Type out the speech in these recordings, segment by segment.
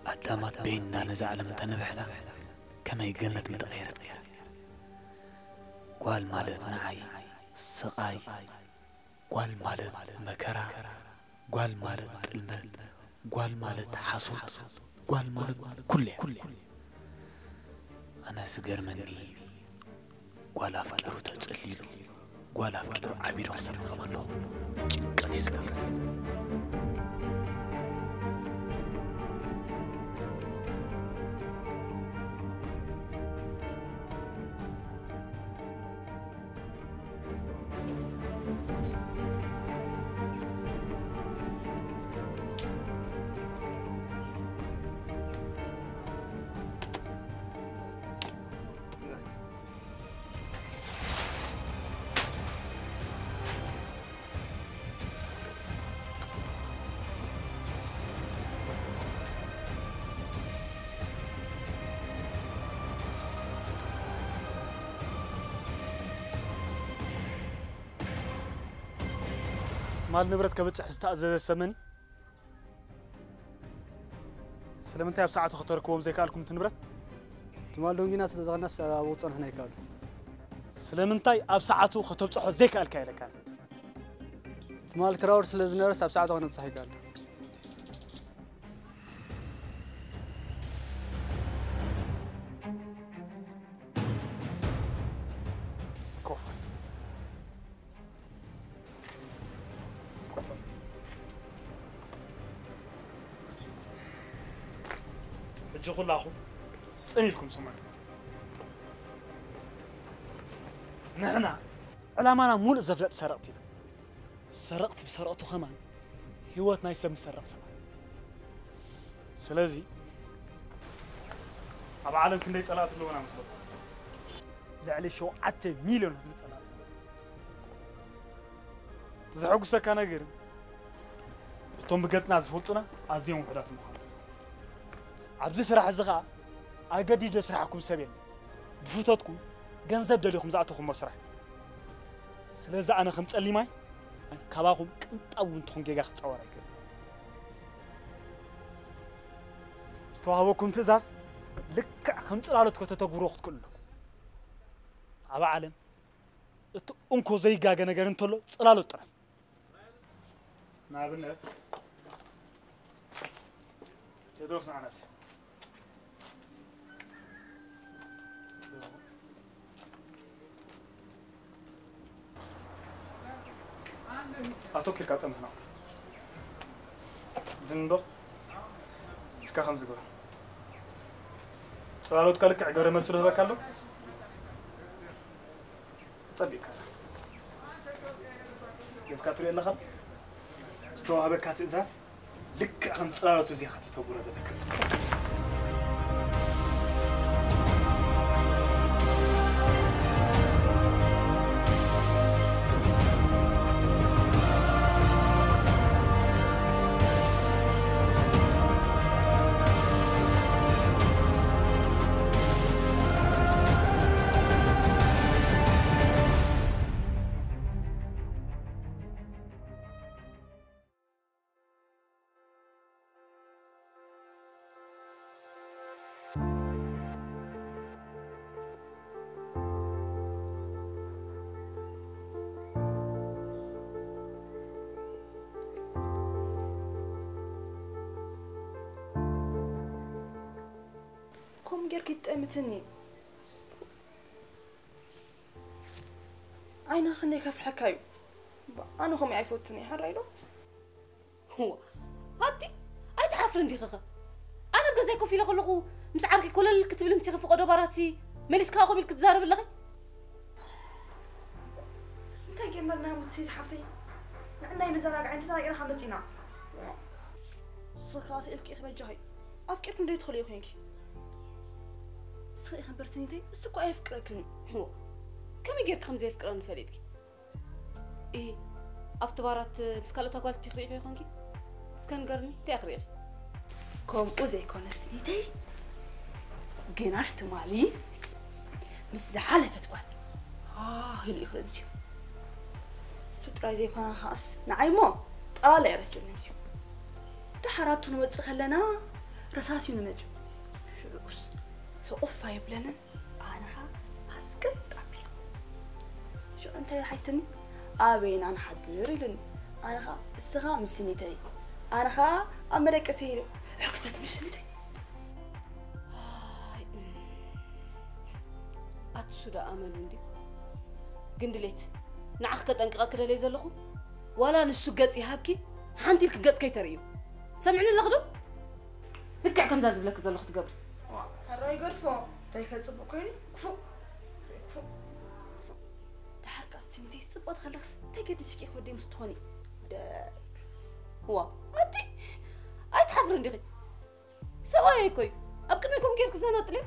أدامات بيننا نزعل من تنبحثا كما يقلت متغيرة قال مالت نعي سقاي قال مالت مكرا قال مالت المال قال مالت حصود قال مالت كله أنا سجر مني قال أفكر تتسليل قال أفكر عبير حسن الله جنكتي سكاس مال نبرت كبتش استأذن السمن سلامتي بساعة خطركم زي قالكم تنبرت تمال دونجي ناس لزغناس وصل هنا يقال سلامتي بساعة خطبصح زي قال كايلا كان تمال كراور سلازنرس بساعة غنم صحي قال كوفر اجو خلاخو صنيلكم سمع نحنا علامانا مول زفلت سرقتي سرقت بسرقته كمان هيوتنا يسمى سرق سما سلازي اب عالم كندي صلاه له وانا مسلم لعلي شو عت مليون صلاه تزحق سكانه غير توم بقتنا زفوتنا ازيهم وحدات مخاطر عبز سرح زغا اجديد سرحكم سبيل بفوتاتكم ገንዘብ ደልኹም ዛዕተኹም መስራሕ ስለዚ ኣነ ከም ጸሊማይ ካባኹም ቅንጣው እንትኹም ጌጋ ክጻወር ኣይክእል ዝተዋህበኩም ትእዛዝ ልክዕ ከም ጽላሎት ከተተግብሮ ክትክእሉ ኣብ ዓለም እቲ እንኮ ዘይጋገ ነገር እንተሎ ጽላሎት ጥራይ ንኣብነት ቴድሮስ ንዓነፍሲ أتوكل كاتم هنا. دندو. كخم زقور. سألوت كلك عجورة مسؤول هذا كله. صديق. يسكتري الله خل. استوى بكات إزاز. لك عن سألوت زي خاتي تقول هذا كله. كم جركت أمتني عينا خلني كيف حكايو أنا هم يعرفوني هرايلو هو هاتي أي تحفرن دي خخ أنا بجزاكو في لخلقو مش عارفة كل الكتب اللي متيخ فوق براسي ماليس كاخو بالكتزارب اللغي أنت جمرنا متسيد حفتي عندنا نزرع عندي زرع أنا حمتينا صخاصي إلك إخبار جاي أفكركم ده يدخلي وهيك سخي خبر سنتي سكوا أي فكركني هو كم يجيك خمسة فكرة نفلتك إيه أفتبارات مسكالة تقول تقريبا يا خانكي سكان قرني تقريبا كم أوزي كون سنتي جناست مالي مزعلة فتوى هي اللي خرجتي فترة زي كنا خاص نعيمو طالع رسل نمسيو ده حرابتو نوص خلنا رساسيو نمسيو شلوس حقوفا يبلنا أنا خا أسكت أبي شو أنت حيتني أبين أنا حدير لني أنا خا السخا مسنيتي أنا خا أمريكا سيري حكسك مسنيتي أتسودا أمل وندي قندليت نعخ كتنقق كده لي زلخو ولا نسو قص يهابكي حنتي لك قص كيتريو سمعني لخدو لك كم زاز بلك زلخ تقبل الراي غرفو تايك تصبق كيني كفو تحرك السنتي تصبط خلص تايك تسكي ودي مستهوني هو أنتي أي تحفر ندخي سواي كوي أبكر منكم كيرك زنات لي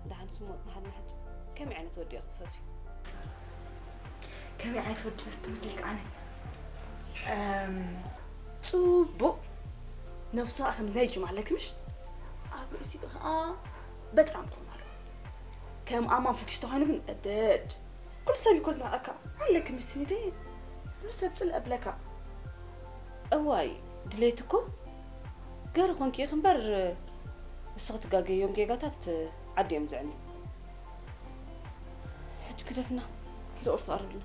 دحن سموت محل حج كم يعني تودي أخذ كم يعني تودي بس تمسلك أنا صوبو نفسه أخذ نيجي معلك مش أبي أسيب بدرام كونالو كم أمان فيكش تهاني أدد كل سبي كوزنا أكا عليك مسنيتين بس بسل قبلك أواي دليتكو قارو خونكي خنبر الصغت قاقي يوم قيقاتات عدي يمزعني حج كدفنا كيلو أرث أربنا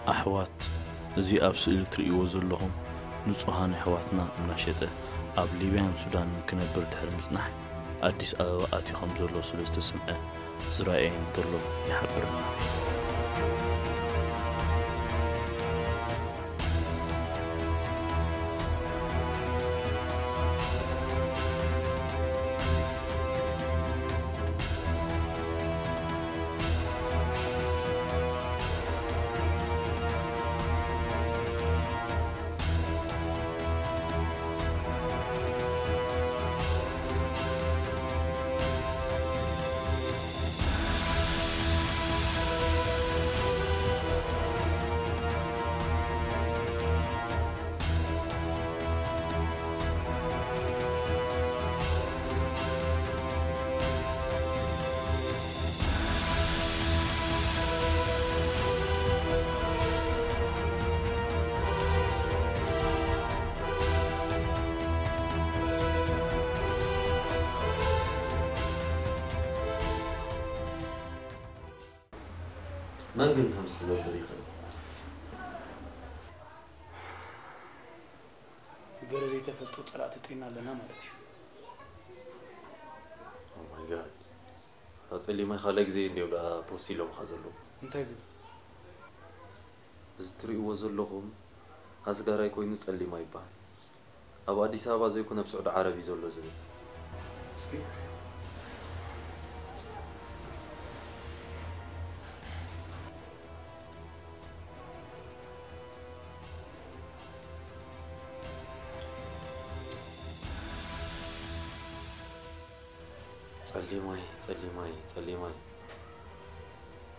أحوات زي أبس إلكتري وزلهم نصهان أحواتنا مناشطة أب ليبيان سودان كنبر دحر مزنح أديس أوقاتي خمزولو سلسة سمعة زرائين طلو يحبرنا من قلت هم تدور بريخة؟ قال لي تفلت وطلعت تطينا لنا مالتي. Oh my god. هذا اللي ما يخليك زي اللي ولا بوسيلو مخزلو. انت زين. زتري وزلهم هذا قرا يكون نتصلي ما يبان. أبو أديس أبا زي يكون بسعود عربي زلوا زين. سكي. تصلي ماي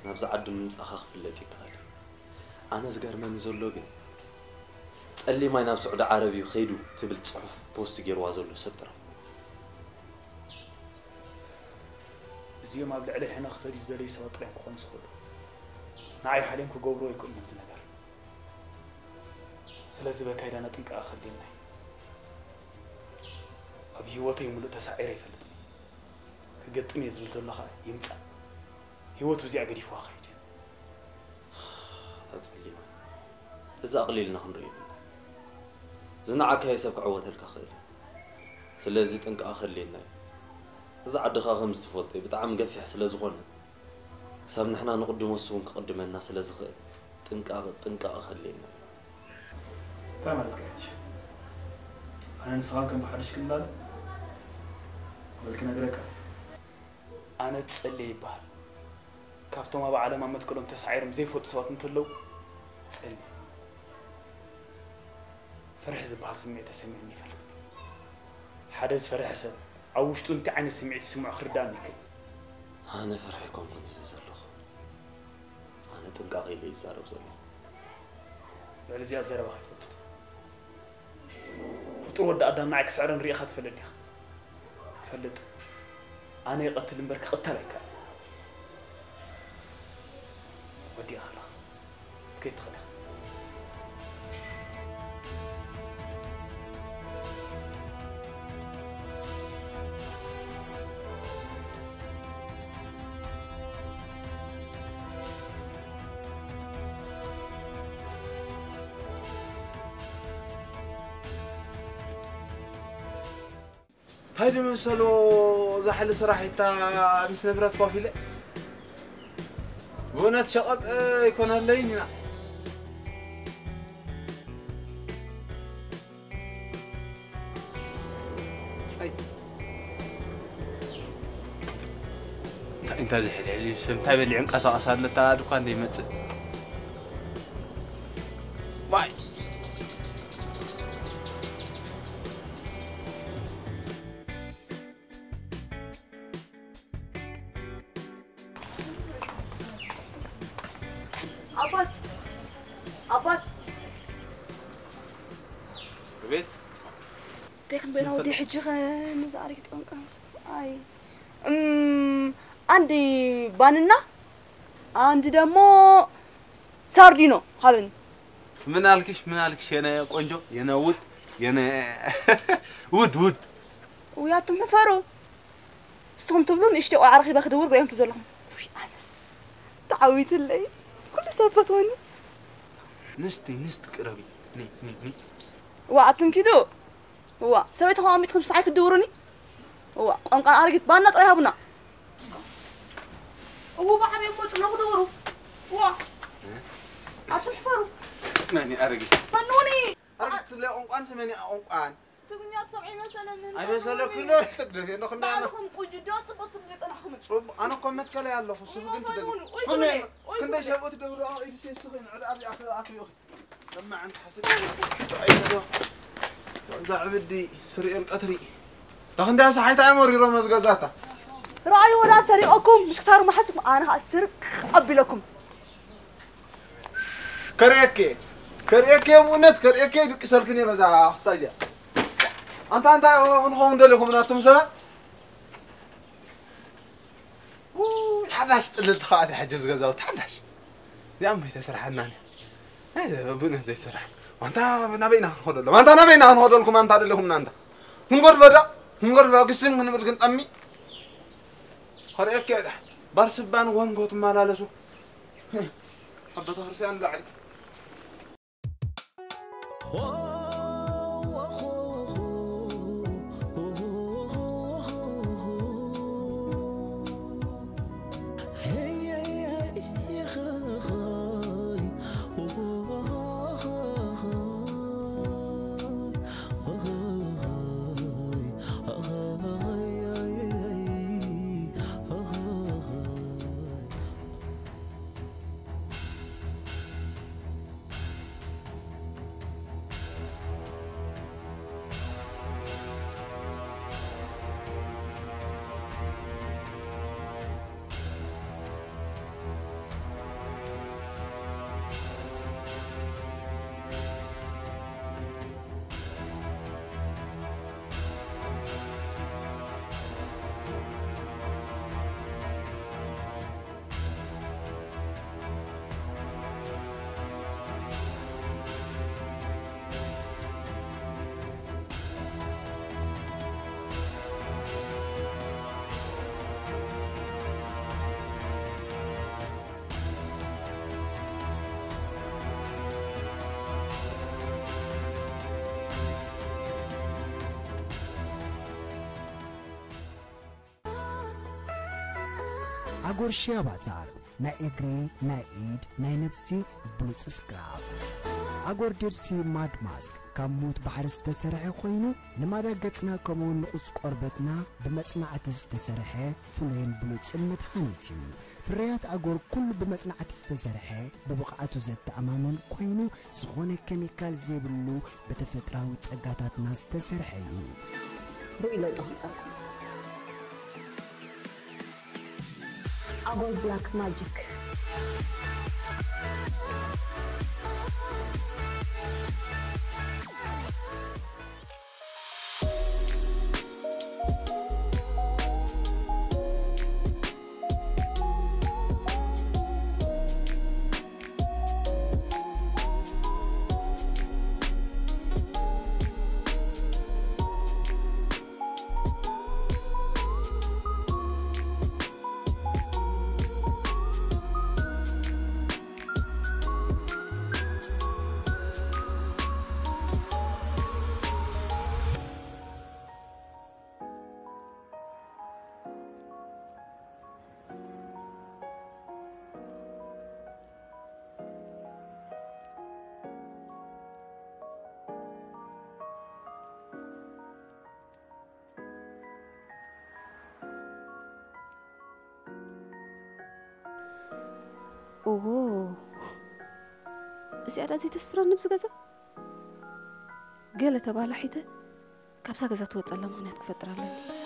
نبز عد من صخخ في اللي تكال أنا زجر من زلوجن تصلي ماي نبز عد عربي وخيدو تبل صحف بوست جير وازلو سترة زي ما بلع عليه هنا خفري زدلي سوا طلعن كون سخول نعي حالين كو جبرو يكون يمز نجار سلازي بكايد أنا تنك آخر لينا أبي هو تيملو تسعير يفلت قطني يزبلت الله خا يمص هيوت بزي اغدي فوا خايد اصلي اذا قليلنا خنري زنعك هيسب عوتلك خير سلازي طنق اخر لينا اذا عدخا خمس تفولتي بطعم قفح سلازخون سب نحنا نقدم وسون قدمنا سلازخ ጥንቃቄ خلينا تمام كاش انا نسخان كم بحدش كلال ولكن اقولك انا تصلي يبال كافتو ما بعلم ما تكلم تسعيرم زي فوت صوت نتلو تصلي فرح زبها سمعت سمعني فلت حدث فرح سب عوشتو انت عين سمعت سمع خرداني كل انا فرحكم زلخ انا ጥንቃቄ ላይ ይዛረብ ዘለው ለዚህ አዘረባ ከተጽ ፍጡር ወደ አዳም ማዕክ ስዕረን ሪእኻ ትፈልጥ ዲኻ ትፈልጥ انا يقتل ምበርክ قتلك ودي خلاص كيف تخلق هايدي مسلو زحل صراحة بس نبرة كوفيلة بونات شقط يكون هاللين هنا انت زحل علي سمتاي بلي عنقصا قصال لتادو كان دي مص باي أبات بيت تكن بينا ودي حجة نزاري كتكون كانس أي عندي باننا عندي دمو ساردينو هالن من قالكش أنا قنجو ينا ود ينا ود وياتم مفرو استهم تبلون اشتقوا عرقي باخدور بيهم تزولهم وي أنس تعويت اللي كل سالفة ونس نست قربي ني وعطم كده هو سويت هو عميتكم ساعة تدورني هو قام كان أرجت بانا طريها بنا هو بحب يموت لو دوروا هو عطم فرو ماني أرجت فنوني أرجت لا أنقان سماني أنقان تقنيات 70 مثلا أي مثلا كله تقدر إنه خلنا أنا بعضهم قجدات بس بليت أنا حكمت صوب أنا قمت كلا يالله فسوق أنت كنا كنا شافوت دورة إيش يسخن على أبي أخي لما عند حسن أيوة عبدي سريع القطري تاخن ده صحيت أموري رمز جزاته رأي ولا سريعكم مش كتار ما حسب أنا هأسرك أبي لكم كريكي ونت كريكي دكسر كني بزاح صيا أنت هون دلهم ناتم سوا حداش اللي تخاذ حجز جزاته حداش يا أمي تسرحنا هذا بنا زي سرح وانت نبينا نخدل وانت نبينا نخدلكم انت اللهم ناندا نقول قسم من بلكن امي خريك كده برسبان وانغوت مالالسو حبه هرسان دعي أقول شيء باتار ናይ እግሪ ናይ ኢድ ናይ ነፍሲ ብሉጽ ስክራብ ኣጎር ደርሲ ማድ ማስክ ካብ ሞት ባሕሪ ዝተሰርሐ ኮይኑ ንማዳ ገጽና ከምውን ንቑስ ቆርበትና ብመጽናዕቲ ዝተሰርሐ ፍሉይን ብሉጽን መድኃኒት እዩ ፍርያት ኣጎር ኩሉ ብመጽናዕቲ ዝተሰርሐ ብብቕዓቱ ዘተኣማምን ኮይኑ ዝኾነ ኬሚካል ዘይብሉ ብተፈጥራዊ ጸጋታትና ዝተሰርሐ እዩ ርኡ ለውጥ ክምጻኩም ኣጎር ብላክ ማጂክ اوه زيادة زي تسفر النبز غزا قالت تبع لحيته كابسا غزا توت الله مغنيات كفترة لني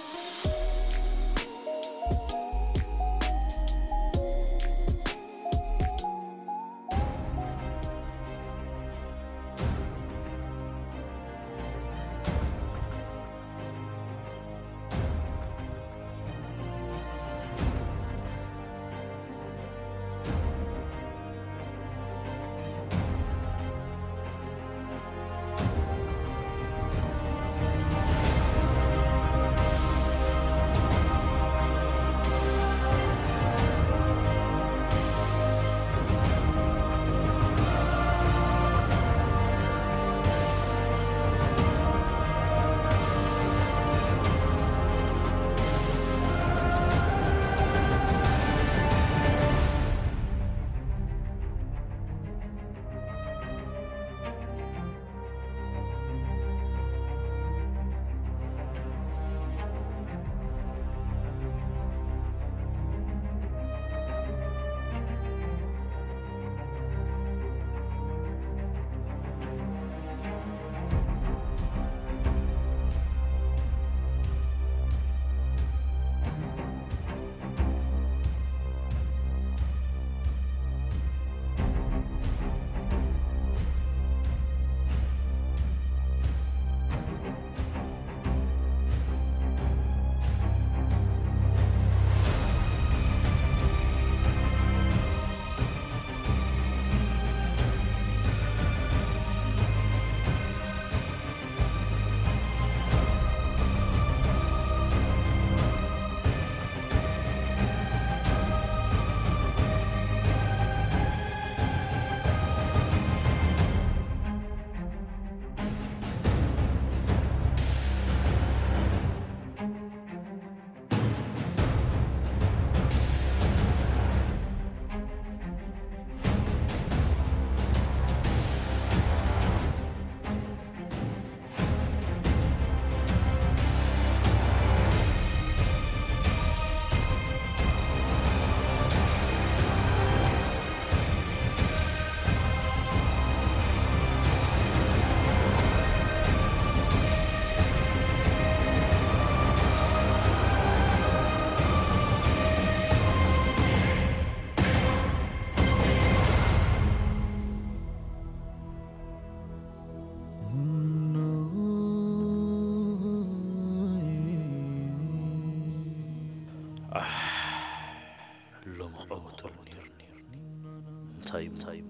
تايم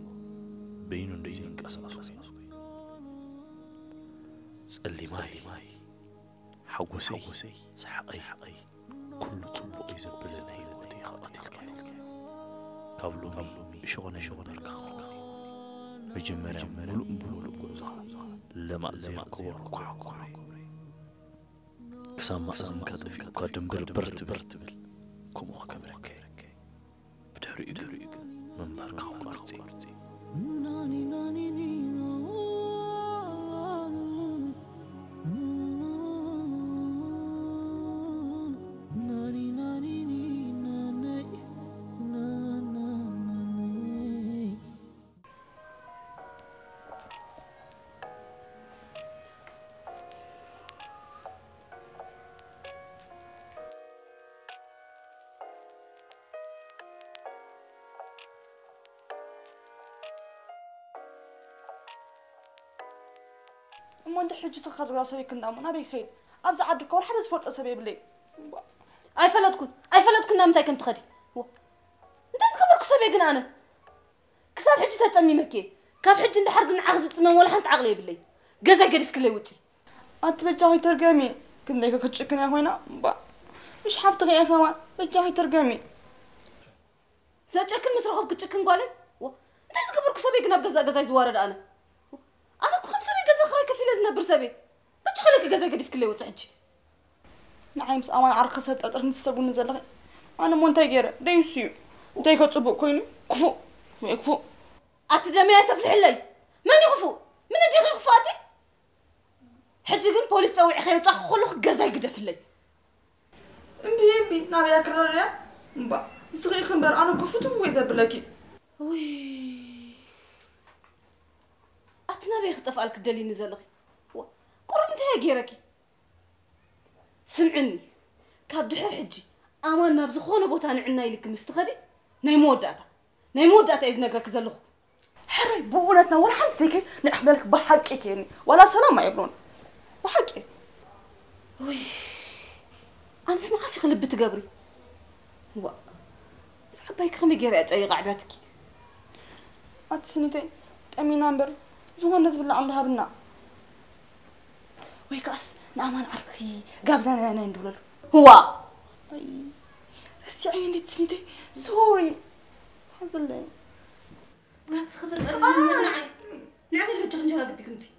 بينو ندين قصاص صلي ماي حوسي سحقي كل صبو يزبل هيوتي خاطلك كابلومي شغل الكاخ مجمرا ملؤ بوزها لما زين كور كسام مأزم كذفي قدم برت بل كم خبرك بدح ድሕሪኡ ግን ምንባርካ ቋርፂ ما انت حجي تخرج راسك كنا ما نبي خير ابزع عندك ولا حدا زفوت اسبي بلي اي فلتكن نامتاي كم تخدي انت تكبرك سبي كنا انا كساب حجي تطمي مكي كاب حجي انت حرق نعغز تمن ولا حنت عقلي بلي غزا قريف كلي وطي انت بجاي ترقمي كنا كتشكنا هنا مش حافظ غير كمان بجاي ترقمي ساچكن مسرخب كتشكن قالي انت تكبرك سبي كنا بغزا يزوارد انا كو 5 غزا خراي كفيل زنبر سبي بچ خلك غزا قديف كلي وصحجي نعيمس امان عرقسه طرطر نتسبون زلخ انا مونتاي غير ديسيو انتي كتصبق كوينو كفو كفو اتدمي تفلح لي ماني خفو من دي خفاتي حجي بن بوليس توعي خي وطخ خلخ غزا يقدف لي امبي نابي اكرر با سري خنبر انا كفتم ويزا بلاكي وي اتنا بيخطف على الدليل نزلخي قرب انت غيركي سمعني كاب دحر حجي اماننا بزخونه بوتا نعنا يلك مستخدي ناي موداتا اذ نغرك زلخو حري بولتنا ولا حد سيكي نحملك بحقك يعني ولا سلام ما يبلون بحقي وي انا اسمع عسي خلب تقبري هو صعبايك خمي غير اطيق عباتك اتسنتين امي نمبر زوان ناس بالله عندها بنا ويكاس نعمل عرقي قابزانا انا ندولل هو اي بس عيني تسنتي سوري حصل لي ما تخضر نعم نعقل بتخ انجرا قلت كنتي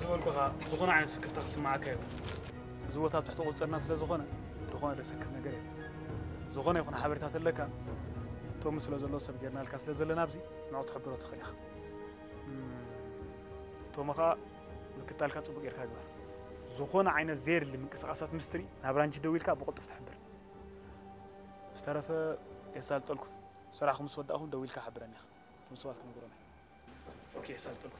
زولكها زغنا عن سكف تخصم معك يا زوتات تحت قوت الناس لزغنا دخونا دسكت نجري زغنا يكون حبرتات لك توم سلو زلو سب جرنا الكاس لزلنا بزي نعود حبرو تخليخ توم خا مكتال كاتو بغير كاغبر زغنا عين الزير اللي من قصاصات مستري نابرانجي دويلكا بقطف تحبر استرف يسال طلكم صراحكم سوداهم دويلكا حبرني توم سوالكم نقولنا اوكي يسال طلكم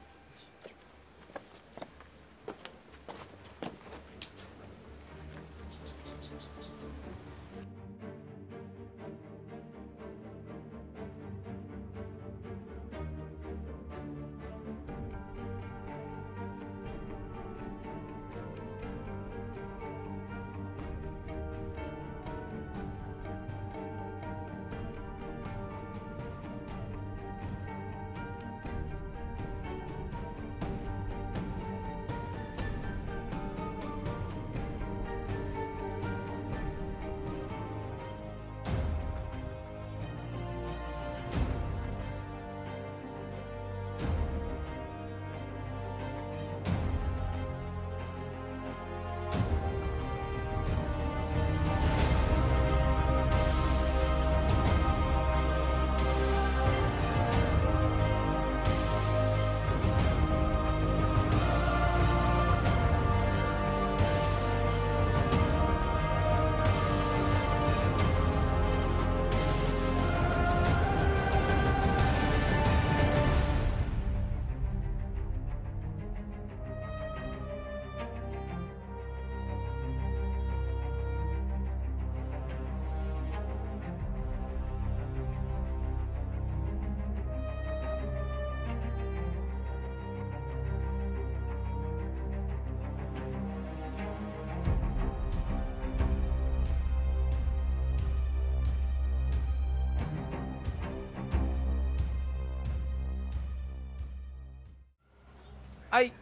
أي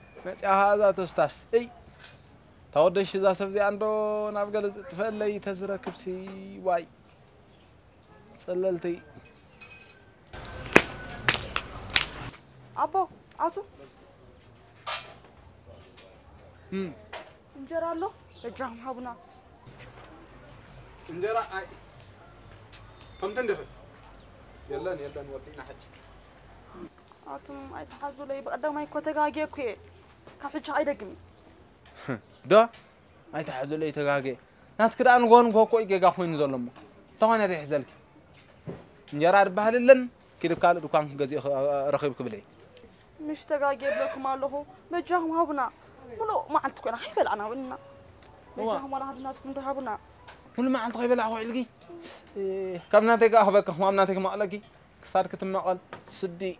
هذا تستاس أي تودش إذا سبزي عنده نافقل تفلي تزرع كبسي واي صللتي أبو عطو انجرا له رجعهم هابنا انجرا أي كم تندفع يلا ودينا حج عطو أي تحزو لي بقدر ما يكون تجاجي كوي كحج عيدقمي دا أي تحزو لي تجاجي ناس كده أنغون كوي جا خوين زلمة طبعا ريح زلك انجرا بهاللن كده قال دكان جزء رخيب كبلي مش تجاجي لكم الله مجاهم هابنا ولو ما عندك أنا خيبل أنا وإننا مجاهم ولا هابنا تكون هابنا كل ما عند خيبل أهو علقي كم ناتك أهبك هو أم ناتك ما ألاقي صار كتم مقال سدي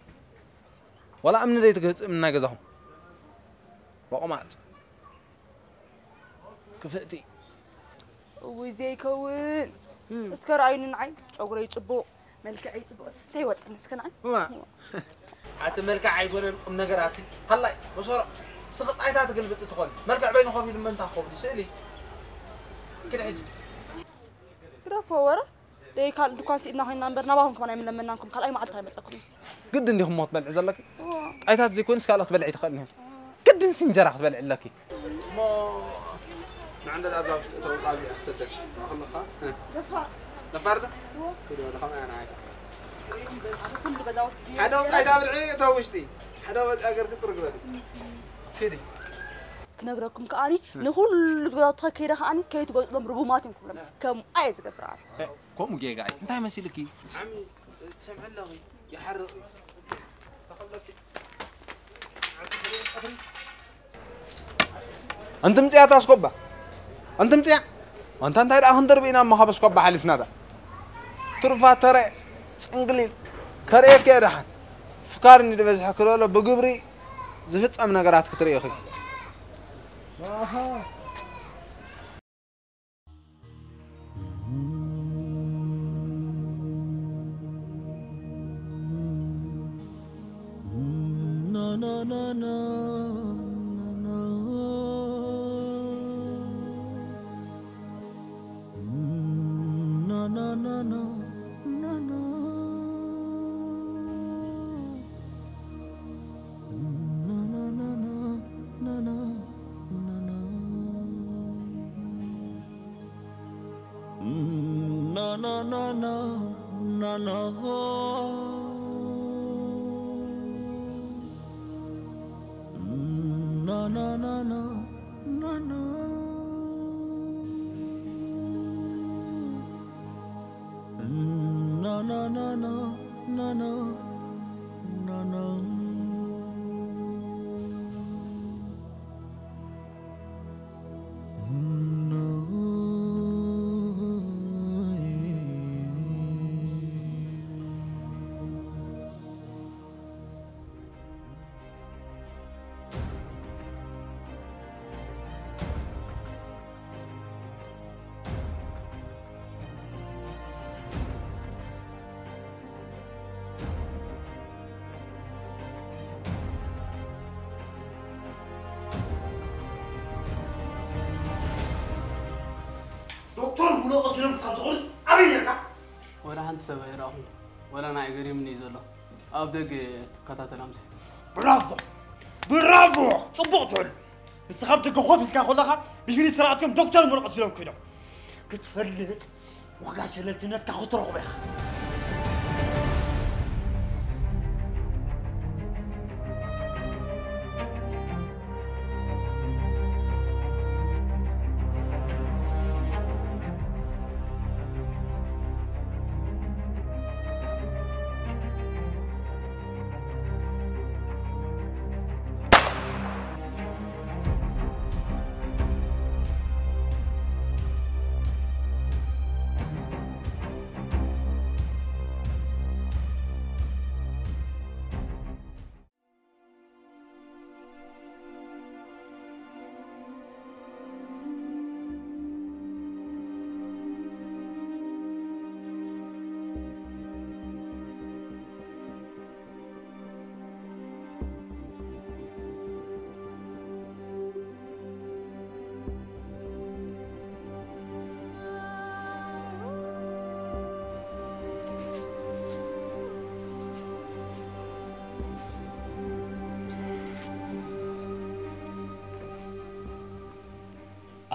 ولا أمن ذي تجهز من نجزهم وقمات كفتي وزي كون اسكر عين عين شغري يصبو ملك عيد صبو تيوت مسكن عين ما عاد ملك عيد ولا نجراتي هلا بصورة سقط عيدات قلبت تدخل مرجع بينه خوفي لما انت خوف سألي كده حجي كده فورة ده كان دكان سيدنا هاي نمبر نباهم كمان من لما نكون كل أي معلتها مسكون قد إني هم مطبل عزلك عيدات زي كون سكالات بلعي تخلني قد إنسين جرح بلع لك ما عند الأبواب توقع لي أحسدك الله خا نفرده كده ولا خم أنا عايز هذا وقعت بالعين توشتي هذا أقدر كتر قبلي كده كنقرأكم كأني نقول تقدر كيدا كأني كي تقول لهم رجوماتهم كم عايز قبران كم جاي أنت مسيلكي عمي تسمع اللغي يحرق أنت متى أتاسكوبا أنت متى وأنت هيدا أهندر بينا ما خبص كوبا حلفنا ده ترفع ترى سنجلين كريه كده حن فكرني ده بس حكوا له بجبري زفت أمنا قرأت كتير يا أخي na na na na دكتور بلو أصلاً سامسونس أبي يركب ولا هنت سبعي راهم ولا ناعي قريب من يزوله أبدأ كتات الأمس برافو صبوتون استخبت خوف الكاخولها مش فيني سرعتكم دكتور بلو أصلاً كده كنت فلت وقاش للجنات كاخوت رغبة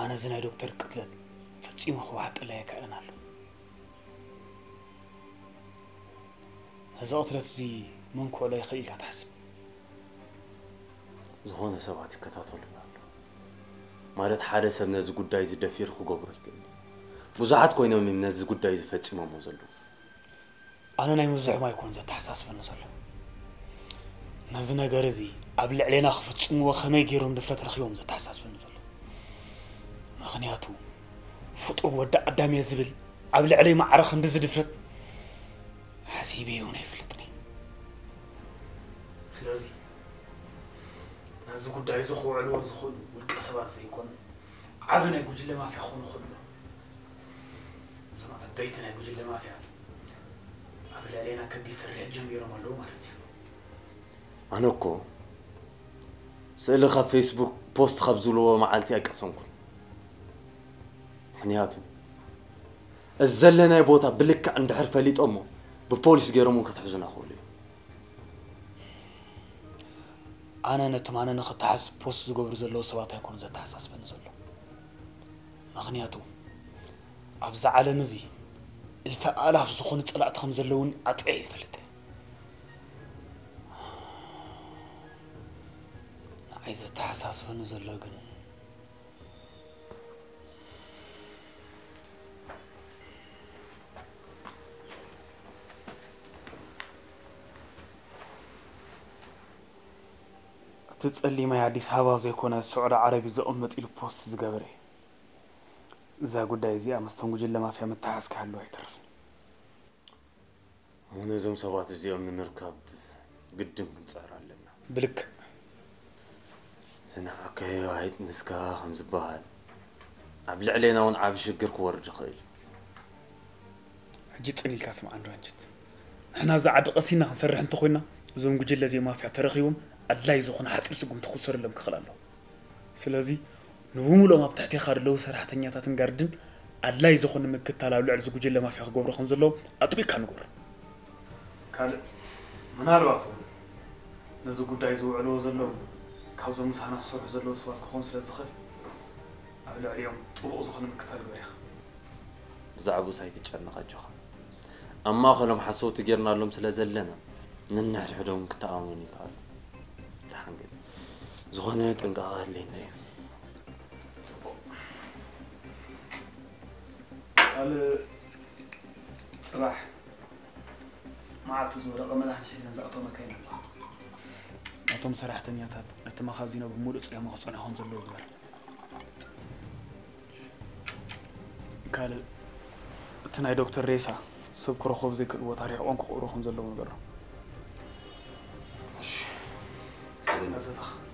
أنا زنا دكتور قتلت فتصيم أخوات الله يكأنا له هذا قتلت زي منكو ولا يخليك تحسب زهون سبعتي كتاتول مالت حدا سب ناز قداي زدفير خو قبرو يكني بزحات كوينو من ناز قداي زفتصمو مزلو أنا نايم بزح ما يكون ذات حساس بنزل نزنا جرزي قبل علينا خفتصمو وخمي جيرهم دفرت رخيوم ذات حساس بنزل مغنياتو فطور ودع قدام يزبل قبل علي معرخ ندز دفرت حسيبي هنا يفلطني سلازي ناز قداي زخو علو زخو والقصبات زيكون عبنا يقول لي ما في خون خدنا سمع بيتنا يقول لي ما في قبل علينا كبي سرع جميرة مالو مالتي أنا كو سألخا فيسبوك بوست خبزولو معالتي أقصنكم مخنياتو الزلنا يبوتا بلك عند حرفة ليت أمو ببوليس جيرمون كتحزن أخولي أنا نتمنى نخط حس بوست زقبر زلو سوات يكون زت حساس بنزلو مخنياتو أبزع على مزي الفعلاف زخون طلعت خمزلون أطعي فلته عايزة تحساس بنزلو جن تتسألي ما يعديس هوا زي كونا السعودة عربي زي أمت إلو بوست زقبري إذا قد دايزي أمستون جل ما فيها متحاس كهلو يترف هنا زم صبات زي من مركب قدم نصار لنا بلك زنا أوكي واحد نسكا خمس بهال عبل علينا ونعب شقرك ورد خيل جيت سني الكاسم عن رانجت احنا زعد قسينا خنسرح انت خوينا زوم جل زي ما فيها ترخيهم الله يزخون حاطر سقم تخسر لهم كخلالو سلازي نومولو ما بتحتي خار لو سرحتنياتاتن غاردن الله يزخون مكتالو لعز جل ما فيها غبر خن زلو اطبي كنغور قال منالبات نزو غداي زوعلو زلو كاوزو مسحنا صوح زلو سوات كون سلازخل قبل عليهم طلو زخون مكتال غريخ زعبو سايتي تشنقاجخ اما خلهم حسوت غيرنا لهم سلازلنا ننحل حدهم كتااموني قال حنقل زغونه تنقا لينا قال صباح ما عتزو رقم مدح حزن زعتو مكاين الله اتم سرحتنياتات اتما خازينه بمولو صيام خصنا هون زلو غبر قال تناي دكتور ريسا سبكرو خوب زي كدو تاريخ وانكو قروخم زلو نغر ماشي سلام زتخ